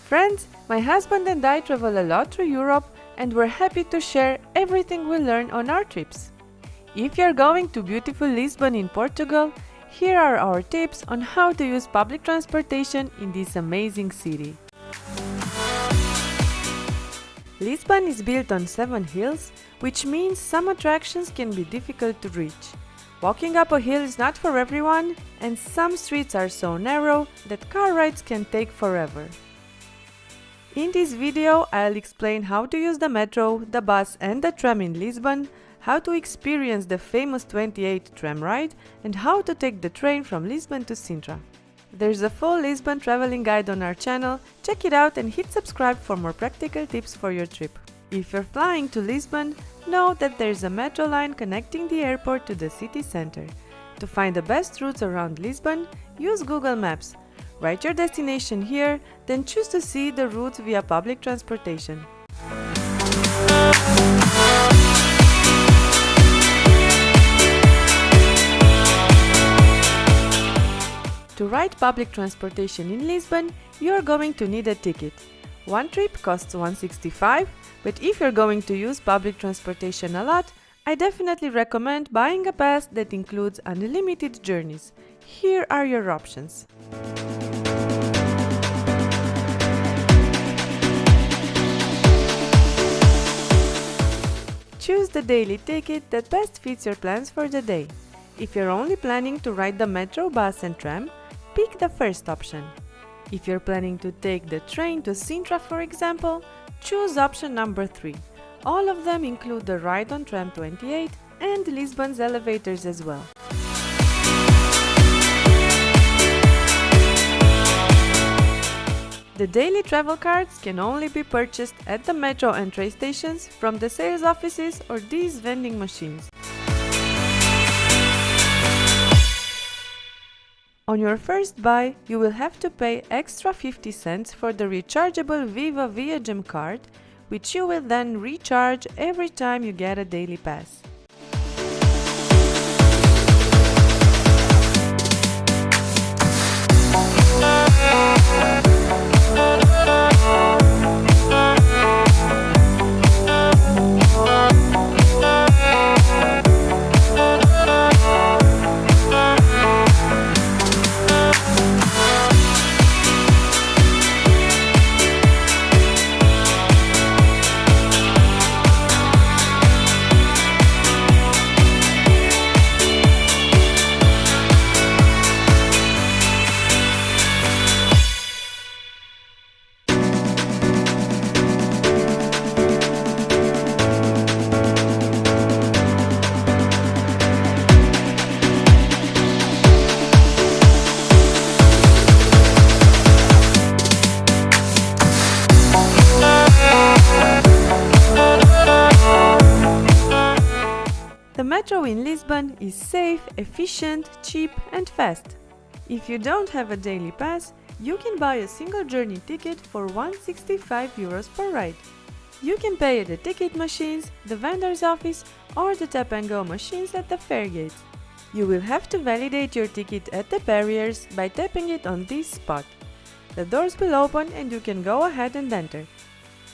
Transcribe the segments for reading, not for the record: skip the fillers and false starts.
Friends, my husband and I travel a lot through Europe and we're happy to share everything we learn on our trips. If you're going to beautiful Lisbon in Portugal, here are our tips on how to use public transportation in this amazing city. Lisbon is built on 7 hills, which means some attractions can be difficult to reach. Walking up a hill is not for everyone, and some streets are so narrow that car rides can take forever. In this video, I'll explain how to use the metro, the bus and the tram in Lisbon, how to experience the famous 28 tram ride, and how to take the train from Lisbon to Sintra. There's a full Lisbon traveling guide on our channel, check it out and hit subscribe for more practical tips for your trip. If you're flying to Lisbon, know that there's a metro line connecting the airport to the city center. To find the best routes around Lisbon, use Google Maps. Write your destination here, then choose to see the routes via public transportation. To ride public transportation in Lisbon, you are going to need a ticket. One trip costs $1.65, but if you're going to use public transportation a lot, I definitely recommend buying a pass that includes unlimited journeys. Here are your options. Choose the daily ticket that best fits your plans for the day. If you're only planning to ride the metro, bus and tram, pick the first option. If you're planning to take the train to Sintra, for example, choose option number 3. All of them include the ride on Tram 28 and Lisbon's elevators as well. The daily travel cards can only be purchased at the metro and train stations from the sales offices or these vending machines. On your first buy, you will have to pay extra 50 cents for the rechargeable Viva Viagem card, which you will then recharge every time you get a daily pass. The metro in Lisbon is safe, efficient, cheap and fast. If you don't have a daily pass, you can buy a single journey ticket for €1.65 per ride. You can pay at the ticket machines, the vendor's office or the tap and go machines at the fare gates. You will have to validate your ticket at the barriers by tapping it on this spot. The doors will open and you can go ahead and enter.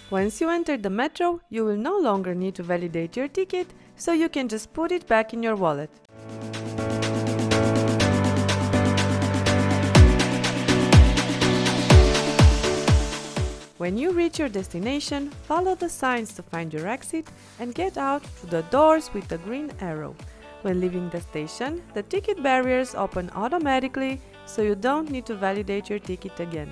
Once you enter the metro, you will no longer need to validate your ticket, so you can just put it back in your wallet. When you reach your destination, follow the signs to find your exit and get out through the doors with the green arrow. When leaving the station, the ticket barriers open automatically, so you don't need to validate your ticket again.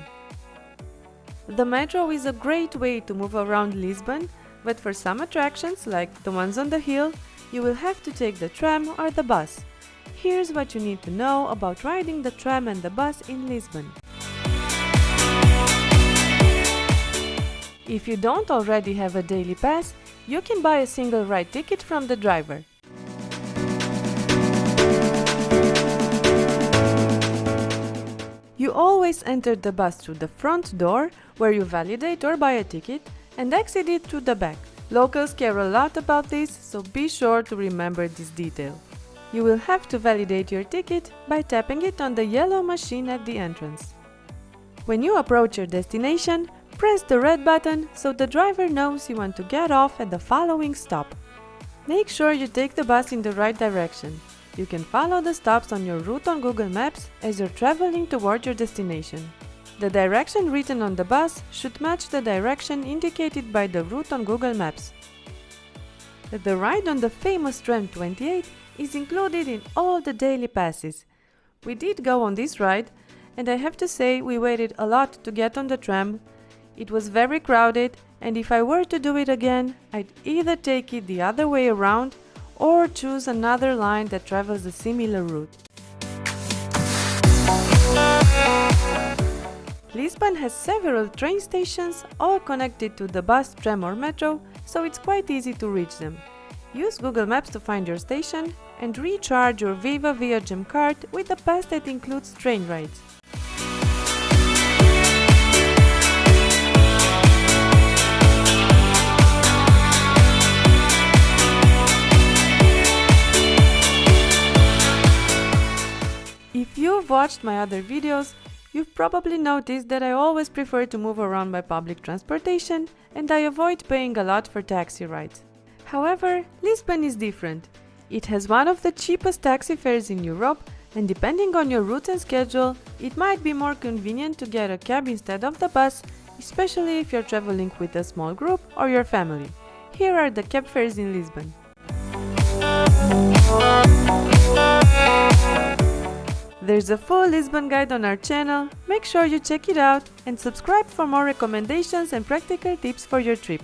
The metro is a great way to move around Lisbon, but for some attractions, like the ones on the hill, you will have to take the tram or the bus. Here's what you need to know about riding the tram and the bus in Lisbon. If you don't already have a daily pass, you can buy a single ride ticket from the driver. You always enter the bus through the front door, where you validate or buy a ticket, and exit it through the back. Locals care a lot about this, so be sure to remember this detail. You will have to validate your ticket by tapping it on the yellow machine at the entrance. When you approach your destination, Press the red button so the driver knows you want to get off at the following stop. Make sure you take the bus in the right direction. You can follow the stops on your route on Google Maps as you're traveling toward your destination. The direction written on the bus should match the direction indicated by the route on Google Maps. The ride on the famous Tram 28 is included in all the daily passes. We did go on this ride, and I have to say we waited a lot to get on the tram. It was very crowded, and if I were to do it again, I'd either take it the other way around or choose another line that travels a similar route. Lisbon has several train stations, all connected to the bus, tram or metro, so it's quite easy to reach them. Use Google Maps to find your station and recharge your Viva Viagem card with a pass that includes train rides. If you've watched my other videos, you've probably noticed that I always prefer to move around by public transportation and I avoid paying a lot for taxi rides. However, Lisbon is different. It has one of the cheapest taxi fares in Europe, and depending on your route and schedule, it might be more convenient to get a cab instead of the bus, especially if you're traveling with a small group or your family. Here are the cab fares in Lisbon. There's a full Lisbon guide on our channel, make sure you check it out and subscribe for more recommendations and practical tips for your trip.